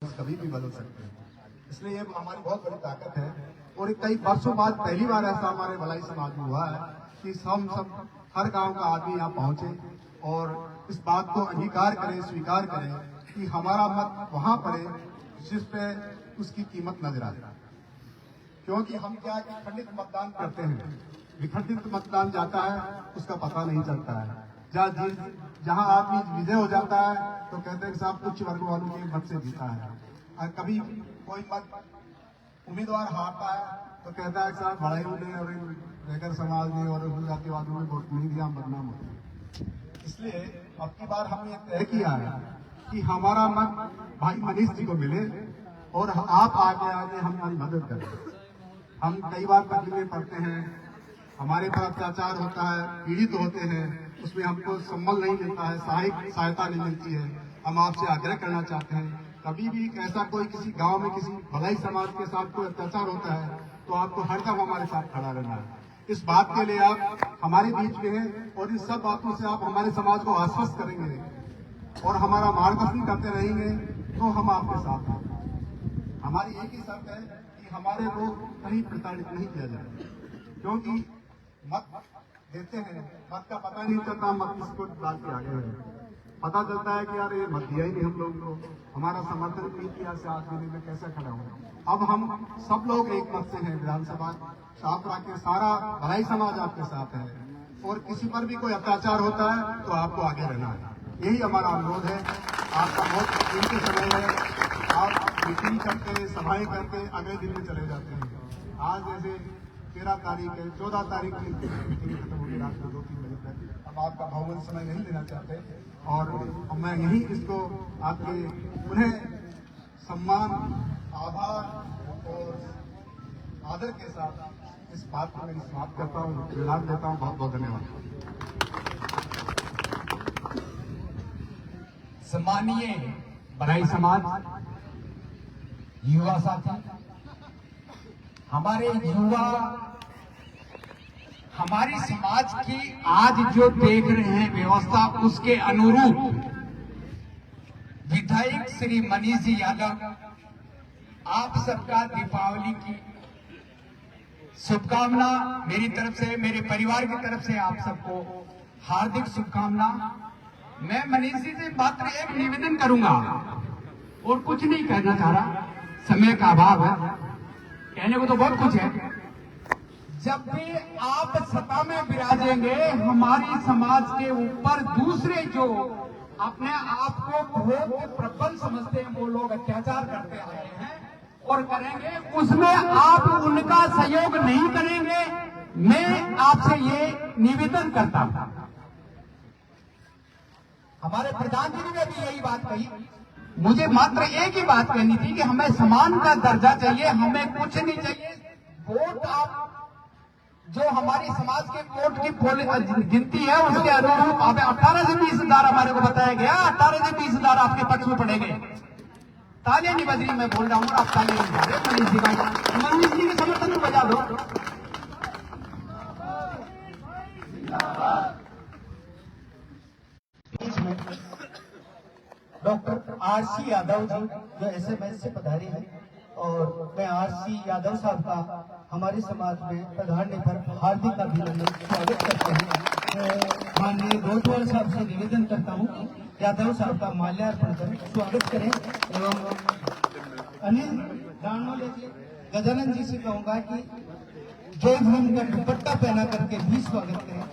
कभी भी बदल सकते हैं। इसलिए ये हमारी बहुत बड़ी ताकत है। और कई वर्षों बाद पहली बार ऐसा हमारे भलाई समाज में हुआ है कि हम सब हर गांव का आदमी यहाँ पहुंचे और इस बात को अंगीकार करें, स्वीकार करें कि हमारा मत वहां पड़े जिस पे उसकी कीमत नजर आए। क्योंकि हम क्या है कि खंडित मतदान करते हैं, विखंडित मतदान जाता है उसका पता नहीं चलता है। जहां आदमी विजय हो जाता है तो कहते हैं कि साहब उच्च वर्ग वालों के मत से जीता है, और कभी कोई मत उम्मीदवार हारता है तो कहता है कि साहब भड़ाइयों ने और बेगर समाज ने और जातिवादियों ने वोट नहीं दिया, हम बदनाम होते हैं। इसलिए अब की बार हमने तय किया है कि हमारा मत भाई मनीष जी को मिले और आप आगे आगे हमारी मदद करें। हम कई बार तकलीफें पड़ते हैं, हमारे पर अत्याचार होता है, पीड़ित होते हैं, उसमें हमको संबल नहीं मिलता है, सहायता नहीं मिलती है। हम आपसे आग्रह करना चाहते हैं कभी भी ऐसा कोई किसी गांव में किसी भलाई समाज के साथ कोई अत्याचार होता है तो आपको हरदम हमारे साथ खड़ा रहना है। इस बात के लिए आप हमारे बीच में हैं और इन सब बातों से आप हमारे समाज को आश्वस्त करेंगे और हमारा मार्गदर्शन करते रहेंगे तो हम आपके साथ हैं। हमारी एक ही शर्त है कि हमारे को कहीं प्रताड़ित नहीं किया जाए, क्योंकि मत देते हैं, मत का पता नहीं चलता मत किसको डाल के आगे है। पता चलता है कि यार ये मत दिया ही नहीं हम लोग को, हमारा समर्थन नहीं किया से आज दिन में कैसे खड़ा हुआ। अब हम सब लोग एक मत से हैं, विधानसभा साफ रखे, सारा भलाई समाज आपके साथ है और किसी पर भी कोई अत्याचार होता है तो आपको आगे रहना है। यही हमारा अनुरोध है। आपका बहुत कीमती समय है, आप मीटिंग करके सभाएं करके अगले दिन में चले जाते हैं। आज जैसे 13 तारीख है, 14 तारीख की मीटिंग खत्म होगी रात को 2-3 बजे तक। अब आपका बहुमूल्य समय नहीं लेना चाहते और मैं यही इसको आपके उन्हें सम्मान, आभार और आदर के साथ इस बात को मैं समाप्त करता हूँ, विराम देता हूँ। बहुत बहुत धन्यवाद। सम्मानीय भलाई समाज युवा साथी, हमारे युवा हमारी समाज की आज जो देख रहे हैं व्यवस्था, उसके अनुरूप विधायक श्री मनीष जी यादव, आप सबका दीपावली की शुभकामना मेरी तरफ से, मेरे परिवार की तरफ से आप सबको हार्दिक शुभकामना। मैं मनीष जी से मात्र एक निवेदन करूंगा और कुछ नहीं कहना चाह रहा, समय का अभाव है, कहने को तो बहुत कुछ है। जब भी आप सत्ता में विराजेंगे, हमारी समाज के ऊपर दूसरे जो अपने आप को बहुत प्रबल समझते हैं वो लोग अत्याचार करते आए हैं और करेंगे, उसमें आप उनका सहयोग नहीं करेंगे। मैं आपसे ये निवेदन करता हूं। हमारे प्रधान जी ने भी यही बात कही, मुझे मात्र एक ही बात कहनी थी कि हमें समान का दर्जा चाहिए, हमें कुछ नहीं चाहिए। वोट आप जो हमारी समाज के वोट की गिनती है उसके अनुरूप हमें 18 से 20 हजार हमारे को बताया गया, 18 से 20 हजार आपके पक्ष में पड़ेंगे। तालियां नहीं बज रही, मैं बोल रहा हूं आप तालियां नहीं बजा रहे। मनीष जी भाई, मनीष जी के समर्थन में बजा दो। डॉक्टर आरसी यादव जी जो एसएमएस से पधारे हैं, और मैं आरसी यादव साहब का हमारे समाज में पधारने पर हार्दिक अभिनंदन स्वागत करते हैं। माननीय रोजवाल साहब से निवेदन करता हूं यादव साहब का माल्यार्पण कर स्वागत करें एवं अनिल दानोले जी, गजानन जी से कहूंगा कि जय भीम का दुपट्टा पहना करके भी स्वागत करें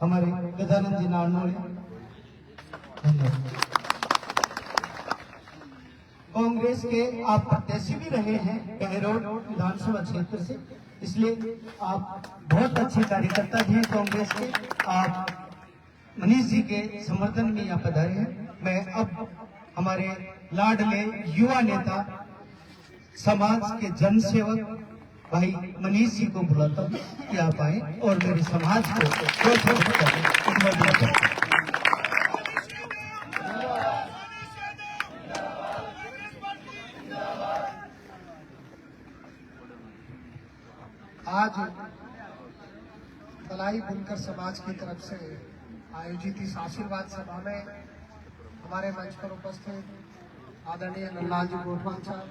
हमारे गजानन जी नारनोले। धन्यवाद। कांग्रेस के आप प्रत्याशी भी रहे हैं बहरोड विधानसभा क्षेत्र से, इसलिए आप बहुत अच्छे कार्यकर्ता भी हैं कांग्रेस के। आप मनीष जी के समर्थन में यहाँ पधारे हैं। मैं अब हमारे लाडले युवा नेता, समाज के जनसेवक भाई मनीष जी को बुलाता हूँ कि आप आए और मेरे समाज को प्रोत्साहित करें। आज भलाई बुनकर समाज की तरफ से आयोजित इस आशीर्वाद सभा में हमारे मंच पर उपस्थित आदरणीय नन्नाल जी गोठवाल साहब,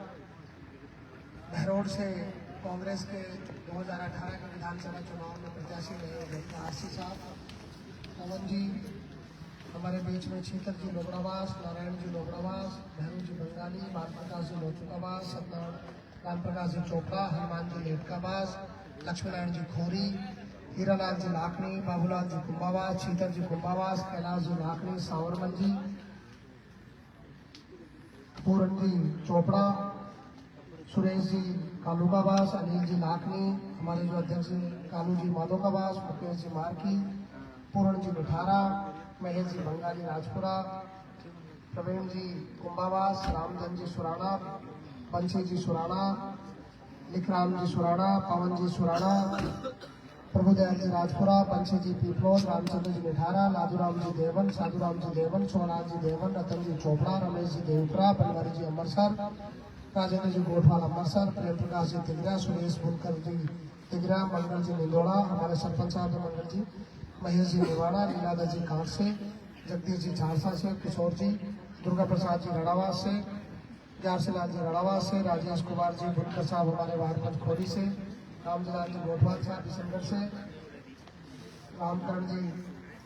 बहरोड से कांग्रेस के 2018 के विधानसभा चुनाव में प्रत्याशी रहे आरसी साहब, पवन जी हमारे बीच में, शीतल जी लोबड़ावास, नारायण जी लोबड़ावास, भैरू जी बंगाली, बाल प्रकाश जी लोचुकावास, सत्यनारायण राम प्रकाश जी चोपड़ा, हनुमान जी लेटकावास, लक्ष्मीनारायण जी खोरी, हीरालाल जी लाखनी, बाबूलाल जी कुंभावास, शीतल जी कुंभावास, कैलाश जी लाखनी, सावरमल जी, पूरन जी चोपड़ा, सुरेश जी कालूकावास, अनिल जी लाखनी, हमारे जो अध्यक्ष कालू जी माधोकावास, मुकेश जी मार्की, पूरण जी मिठारा, महेश जी बंगाली राजपुरा, प्रवीण जी कुंभावास, रामधन जी सुराणा, पंछी जी सुराणा, लिखराम जी सुराणा, पवन जी सुराणा, प्रभुदयाल जी राजपुरा, पंछी जी पीपलोद, रामचंद्र जी मिठारा, लादूराम जी देवन, साधुराम जी देवन, सोमनाथ जी देवन, रतन जी चोपड़ा, रमेश जी देवपुरा, बनवारी जी अमृतसर, राजेंद्र जी गोठवाल अमृतसर, प्रेम प्रकाश जी तिगरा, सुरेश बुनकर जी तिगरा, मंगल जी निंदोड़ा, हमारे सरपंच साहब मंगल जी, महेश जी निवाड़ा, लीलादा जी कांट से, जगदीश जी झारसा से, किशोर जी, दुर्गा प्रसाद जी रड़ावास से, ग्यारसीलाल जी रड़ावास से, राजेश कुमार जी बुनकर साहब हमारे वार्ड पंचखोरी से, रामजलाल जी गोठवाल साहब बिशनगढ़ से, रामकरण जी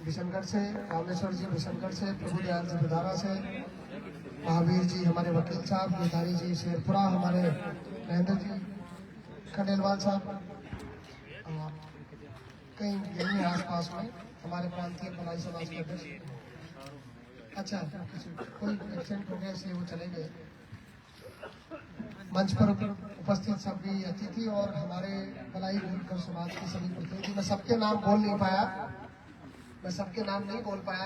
बिशनगढ़ से, रामेश्वर जी बिशनगढ़ से, प्रभुदयाल जी बिधारा से, महावीर जी हमारे वकील साहब, गिरधारी जी शेरपुरा, हमारे महेंद्र जी खंडेलवाल साहब, कहीं यही आस पास में हमारे प्रांतीय भलाई समाज के अध्यक्ष। अच्छा, कोई एक्सीडेंट हो गया इसलिए वो चले गए। मंच पर उपस्थित सभी अतिथि और हमारे भलाई बोलकर समाज के सभी प्रतिनिधि, मैं सबके नाम बोल नहीं पाया,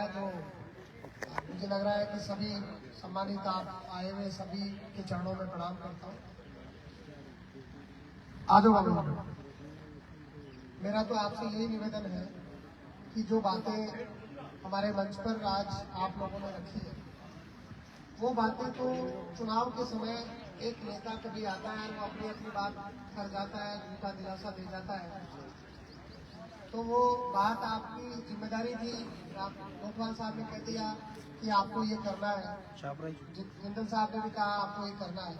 तो मुझे लग रहा है कि सभी सम्मानित आप आए हुए सभी के चरणों में प्रणाम करता हूँ। आज बाबू, मेरा तो आपसे यही निवेदन है कि जो बातें हमारे मंच पर आज आप लोगों ने रखी है, वो बातें तो चुनाव के समय एक नेता कभी आता है, वो अपनी अपनी बात कर जाता है, झूठा दिलासा दे जाता है, तो वो बात आपकी जिम्मेदारी थी। आप गोठवाल साहब ने कह दिया कि आपको ये करना है, जिंदल साहब ने भी कहा आपको ये करना है।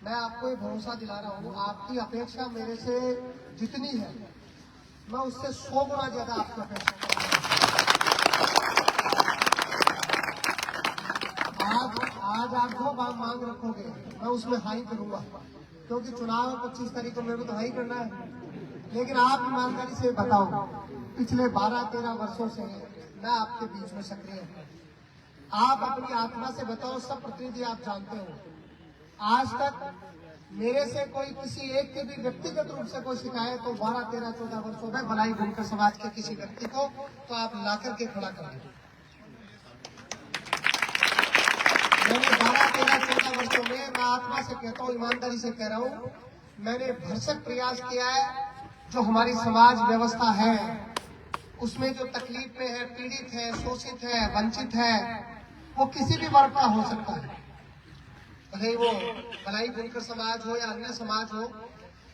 मैं आपको ये भरोसा दिला रहा हूँ, आपकी अपेक्षा मेरे से जितनी है, मैं उससे 100 गुना ज्यादा आपकी अपेक्षा करूँगा। आज आप जो मांग रखोगे मैं उसमें हाई करूंगा, क्योंकि चुनाव 25 तारीख को मेरे को तो हाई करना है। लेकिन आप ईमानदारी से बताओ, पिछले 12-13 वर्षों से मैं आपके बीच में सक्रिय हूँ। आप अपनी आत्मा से बताओ, सब प्रतिनिधि आप जानते हो, आज तक मेरे से कोई किसी एक के भी व्यक्तिगत रूप से कोई शिकायत हो 12-13-14 वर्षों में भलाई बुनकर समाज के किसी व्यक्ति को, तो आप ला करके खड़ा कर दीजिए। मैंने 12-13-14 वर्षों में, मैं आत्मा से कहता हूँ, ईमानदारी से कह रहा हूँ, मैंने भरसक प्रयास किया है। जो हमारी समाज व्यवस्था है उसमें जो तकलीफ में है, पीड़ित है, शोषित है, वंचित है, वो किसी भी वर्ग का हो सकता है, भले वो भलाई बुनकर समाज हो या अन्य समाज हो,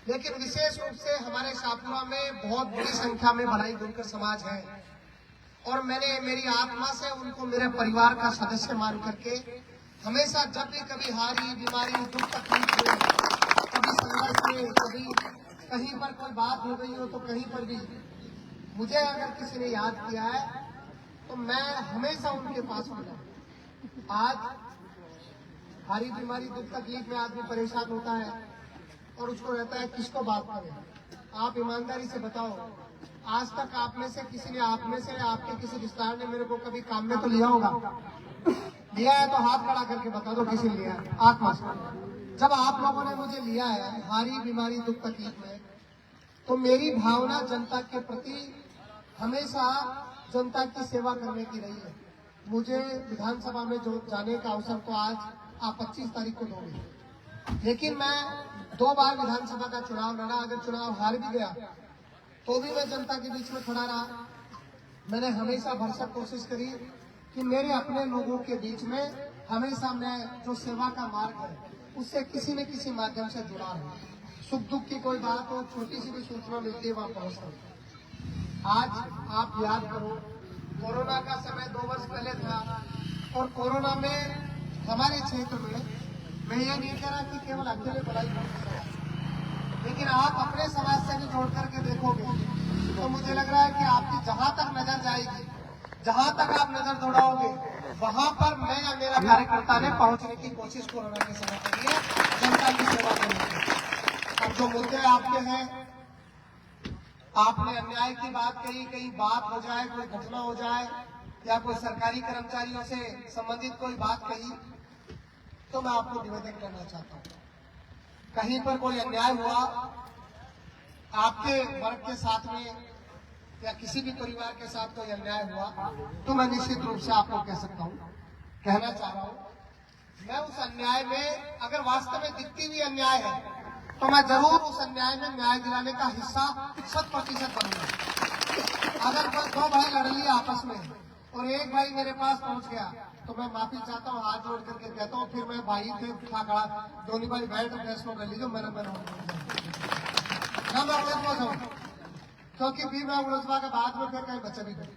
लेकिन विशेष रूप से हमारे शाहपुरा में बहुत बड़ी संख्या में भलाई बुनकर समाज है। और मैंने मेरी आत्मा से उनको मेरे परिवार का सदस्य मान करके हमेशा, जब भी कभी हारी, बीमारी, दुख तकलीफ हुए, कभी संघर्ष हुए, कभी कहीं पर कोई बात हो गई हो, तो कहीं पर भी मुझे अगर किसी ने याद किया है तो मैं हमेशा उनके पास मिला। आज हारी, बीमारी, दुख तकलीफ में आदमी परेशान होता है और उसको रहता है किसको बात करें। आप ईमानदारी से बताओ, आज तक आप में से किसी ने, आप में से आपके किसी रिश्तेदार ने मेरे को कभी काम में तो लिया होगा? लिया है तो हाथ खड़ा करके बता दो किसी ने लिया है, आत्मा से। जब आप लोगों ने मुझे लिया है हारी, बीमारी, दुख तकलीफ में, तो मेरी भावना जनता के प्रति हमेशा जनता की सेवा करने की रही है। मुझे विधानसभा में जो जाने का अवसर तो आज आप 25 तारीख को दोगे, लेकिन मैं 2 बार विधानसभा का चुनाव लड़ा। अगर चुनाव हार भी गया तो भी मैं जनता के बीच में खड़ा रहा। मैंने हमेशा भरसक कोशिश करी कि मेरे अपने लोगों के बीच में हमेशा मैं जो सेवा का मार्ग है उससे किसी न किसी माध्यम से जुड़ा हूँ। सुख दुख की कोई बात हो, छोटी सी भी सूचना मिलती है वहां पहुंचता हूँ। आज आप याद करो, कोरोना का समय 2 वर्ष पहले था और कोरोना में हमारे क्षेत्र में, मैं ये नहीं कह रहा कि केवल अकेले बड़ाई होगी, लेकिन आप अपने समाज से भी जोड़ करके देखोगे तो मुझे लग रहा है कि आपकी जहां तक नजर जाएगी, जहां तक आप नजर दौड़ाओगे, वहां पर मैं या मेरा कार्यकर्ता ने पहुंचने की कोशिश कोरोना के समय के लिए जनता की सेवा करने की। अब जो मुद्दे आपके हैं, आपने अन्याय की बात कही, कहीं बात हो जाए, कोई घटना हो जाए या कोई सरकारी कर्मचारियों से संबंधित कोई बात कही, तो मैं आपको निवेदन करना चाहता हूँ, कहीं पर कोई अन्याय हुआ आपके वर्ग के साथ में या किसी भी परिवार के साथ कोई अन्याय हुआ, तो मैं निश्चित रूप से आपको कह सकता हूँ, कहना चाह रहा हूँ, मैं उस अन्याय में अगर वास्तव में दिखती हुई अन्याय है तो मैं जरूर उस अन्याय में न्याय दिलाने का हिस्सा 100% बनूंगा। अगर बस दो भाई लड़ लिए आपस में और एक भाई मेरे पास पहुंच गया तो मैं माफी चाहता हूँ, हाथ जोड़ करके कहता हूँ, फिर मैं भाई थे खड़ा, दोनों भाई बैठ फैसला कर लीजिए, मैं उड़दवा जाऊँ, क्योंकि फिर मैं उड़दवा के बाद में फिर कहीं बच्चे भी करे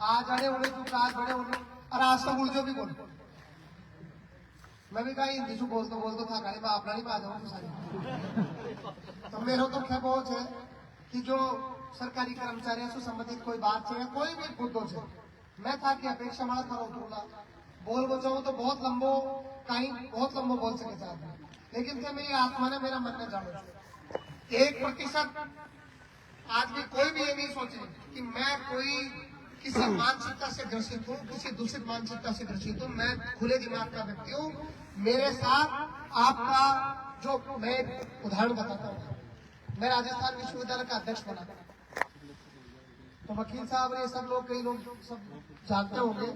आज अड़े उड़े तू आज बड़े उड़े और आज तो उड़जो भी बोल, मैं भी कहा हिंदी से बोल तो था गाड़ी में अपना नहीं पा जाऊँ सारी। तो मेरा तो क्या बहुत है कि जो सरकारी कर्मचारियों से संबंधित कोई बात है, कोई भी मुद्दों से मैं था कि अपेक्षा माड़ा था उतरूंगा, बोल बचाऊं तो बहुत लंबो कहीं बहुत लंबो बोल सके चाहते, लेकिन क्या मेरी आत्मा ने मेरा मन ने जानो 1% आज भी कोई भी ये नहीं सोचे कि मैं कोई किसी मानसिकता से ग्रसित हूँ, किसी दूषित मानसिकता से ग्रसित हूँ, मैं खुले दिमाग का व्यक्ति हूँ। मेरे साथ आपका जो मैं उदाहरण बताता हूँ, मैं राजस्थान विश्वविद्यालय का अध्यक्ष बना, तो वकील साहब ये सब लोग कई लोग सब जानते होंगे,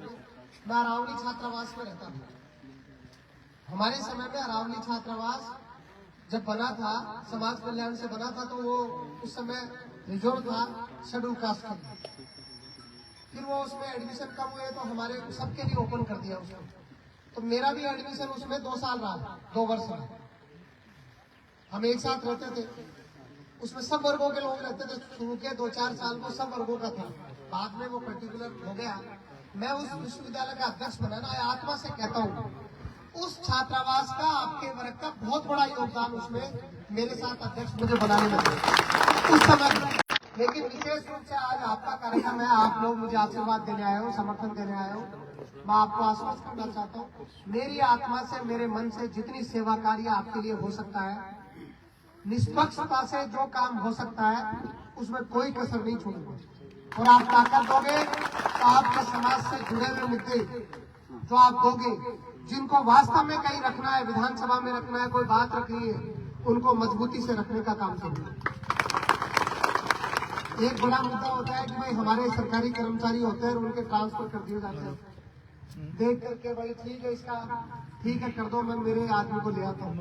मैं अरावली छात्रावास में रहता था। हमारे समय में अरावली छात्रावास जब बना था, समाज कल्याण से बना था, तो वो उस समय रिजर्व था शेड्यूल कास्ट का, फिर वो उसमें एडमिशन कम हुए तो हमारे सबके लिए ओपन कर दिया उसको, तो मेरा भी एडमिशन उसमें 2 साल रहा, 2 वर्ष रहा, हम एक साथ रहते थे, उसमें सब वर्गों के लोग रहते थे, शुरू के 2-4 साल को सब वर्गों का था, बाद में वो पर्टिकुलर हो गया। मैं उस विश्वविद्यालय का अध्यक्ष बना ना, आत्मा से कहता हूँ उस छात्रावास का आपके वर्ग का बहुत बड़ा योगदान उसमें मेरे साथ अध्यक्ष मुझे बनाने में उस समय। लेकिन विशेष रूप से आज आपका कार्यक्रम है, आप लोग मुझे आशीर्वाद देने आए हो, समर्थन देने आए हो, मैं आपको आश्वस्त करना चाहता हूँ, मेरी आत्मा से मेरे मन से जितनी सेवा कार्य आपके लिए हो सकता है, निष्पक्षता से जो काम हो सकता है, उसमें कोई कसर नहीं छोड़ूंगा। और आप ताकत दोगे तो आपके समाज से जुड़े हुए मुद्दे जो आप दोगे, जिनको वास्तव में कहीं रखना है, विधानसभा में रखना है, कोई बात रखनी है, उनको मजबूती से रखने का काम करूंगा। एक बड़ा मुद्दा होता है कि भाई हमारे सरकारी कर्मचारी होते हैं, उनके ट्रांसफर कर दिए जाते हैं, देख करके भाई ठीक है, इसका ठीक है कर दो, मैं मेरे आदमी को ले आता हूँ।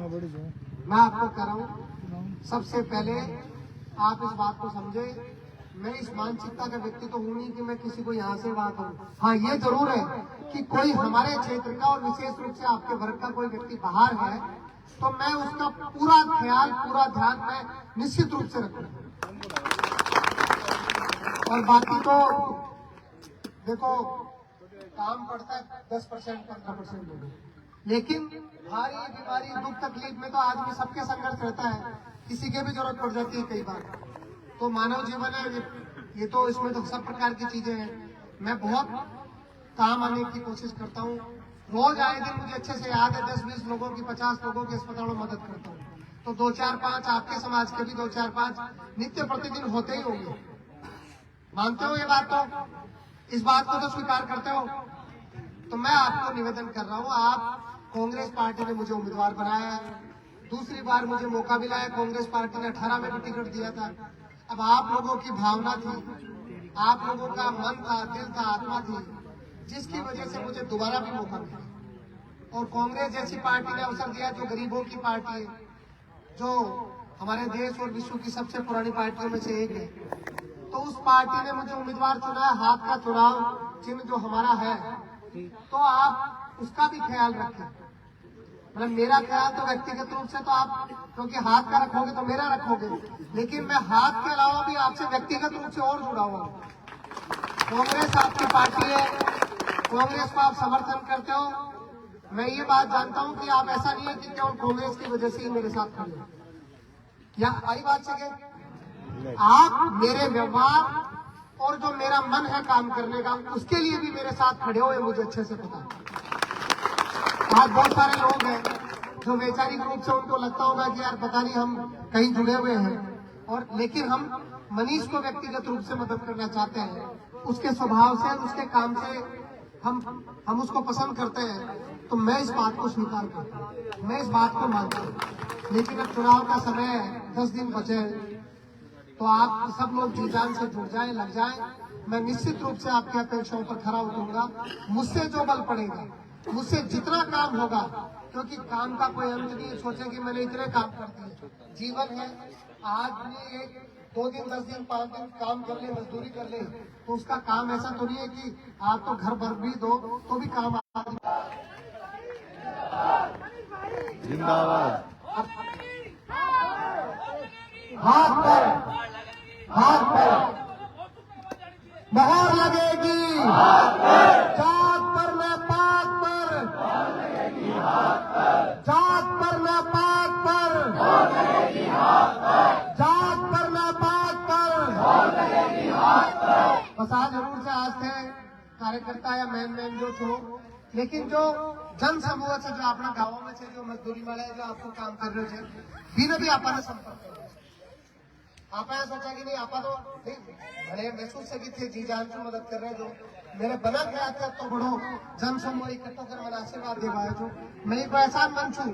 मैं आपको कह रहा हूँ, सबसे पहले आप इस बात को समझे, मैं इस मानसिकता का व्यक्ति तो हूं नहीं कि मैं किसी को यहाँ से बात हूँ। हाँ, ये जरूर है कि कोई हमारे क्षेत्र का और विशेष रूप से आपके वर्ग का कोई व्यक्ति बाहर है, तो मैं उसका पूरा ख्याल, पूरा ध्यान मैं निश्चित रूप से रखूंगा। और बाकी तो देखो, काम पड़ता है 10% 15% लोगों, लेकिन भारी बीमारी दुख तकलीफ में तो आदमी सबके संघर्ष रहता है, किसी के भी जरूरत पड़ जाती है कई बार, तो मानव जीवन है ये तो, इसमें तो सब प्रकार की चीजें हैं। मैं बहुत काम आने की कोशिश करता हूँ, रोज आए दिन मुझे अच्छे से याद है, 10-20 लोगों की, 50 लोगों के अस्पतालों में मदद करता हूँ, तो 2-4-5 आपके समाज के भी 2-4-5 नित्य प्रतिदिन होते ही होंगे। मानते हो ये बात? तो इस बात को तो स्वीकार करते हो। तो मैं आपको निवेदन कर रहा हूँ, आप कांग्रेस पार्टी ने मुझे उम्मीदवार बनाया है, दूसरी बार मुझे मौका मिला है, कांग्रेस पार्टी ने 18 में भी टिकट दिया था। अब आप लोगों की भावना थी, आप लोगों का मन था, दिल था, आत्मा थी, जिसकी वजह से मुझे दोबारा भी मौका मिला। और कांग्रेस जैसी पार्टी ने अवसर दिया, जो गरीबों की पार्टी है, जो हमारे देश और विश्व की सबसे पुरानी पार्टियों में से एक है, तो उस पार्टी ने मुझे उम्मीदवार चुना है। हाथ का चुनाव चिन्ह जो हमारा है, तो आप उसका भी ख्याल रखें। मतलब मेरा ख्याल तो व्यक्तिगत रूप से तो आप, क्योंकि हाथ का रखोगे तो मेरा रखोगे, लेकिन मैं हाथ के अलावा भी आपसे व्यक्तिगत रूप से और जुड़ा हुआ हूँ। कांग्रेस आपकी पार्टी है, कांग्रेस को आप समर्थन करते हो, मैं ये बात जानता हूं कि आप ऐसा नहीं है कि केवल कांग्रेस की वजह से ही मेरे साथ खड़े हैं, या आई बात से के आप मेरे व्यवहार और जो मेरा मन है काम करने का, उसके लिए भी मेरे साथ खड़े हुए, मुझे अच्छे से पता है। आज बहुत सारे लोग हैं जो वैचारिक रूप से उनको लगता होगा कि यार पता नहीं हम कहीं जुड़े हुए हैं, और लेकिन हम मनीष को व्यक्तिगत रूप से मदद करना चाहते हैं। उसके स्वभाव से, उसके काम से हम उसको पसंद करते हैं, तो मैं इस बात को स्वीकार करता हूँ, मैं इस बात को मानता हूँ। लेकिन अब चुनाव का समय है, 10 दिन बचे हैं, तो आप सब लोग जी जान से जुड़ जाएं, लग जाएं। मैं निश्चित रूप से आपकी अपेक्षाओं पर खरा उतरूंगा, मुझसे जो बल पड़ेगा, मुझसे जितना काम होगा, क्योंकि काम का कोई अंत नहीं है। सोचे कि मैंने इतने काम कर दिए, जीवन है, आज भी 2 दिन 10 दिन 5 दिन काम कर ले, मजदूरी कर ले, तो उसका काम ऐसा तो नहीं है कि आप तो घर भर भी दो तो भी काम जिंदाबाद। हाथ पर मोहर लगेगी, जात पर न पात पर, जात पर न पात पर, जात पर न पात पर। बस आज जरूर से आज थे कार्यकर्ता या मैन जो छो, लेकिन जो जन समूह से जो अपना गाँव में जो मजदूरी वाले जो आपको काम कर रहे थे, बीने भी आपने संपर्क कर आप सोचा कि नहीं आप तो भले महसूस से भी थे जी जान से मदद कर रहे, जो मेरे बना के आते तो बड़ो जन समूह इकट्ठो कर मन आशीर्वाद देवाए, जो मैं को एहसान मन छू,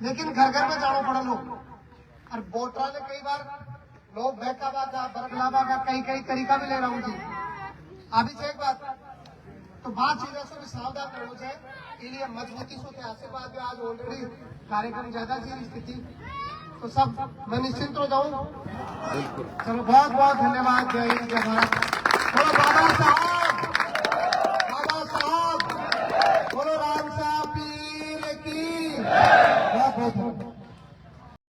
लेकिन घर घर में जाना पड़ा लोग, और वोटरा ने कई बार लोग बैठा का बरगलाबा का कई तरीका भी ले रहा हूँ जी। अभी से एक बात तो बात चीजों से भी सावधान करो जाए, इसलिए मजबूती से आशीर्वाद में आज ऑलरेडी कार्यक्रम ज्यादा थी स्थिति, तो सब मैं निश्चिंत हो जाऊं। चलो बहुत बहुत धन्यवाद, जय हिंद, जय भारत।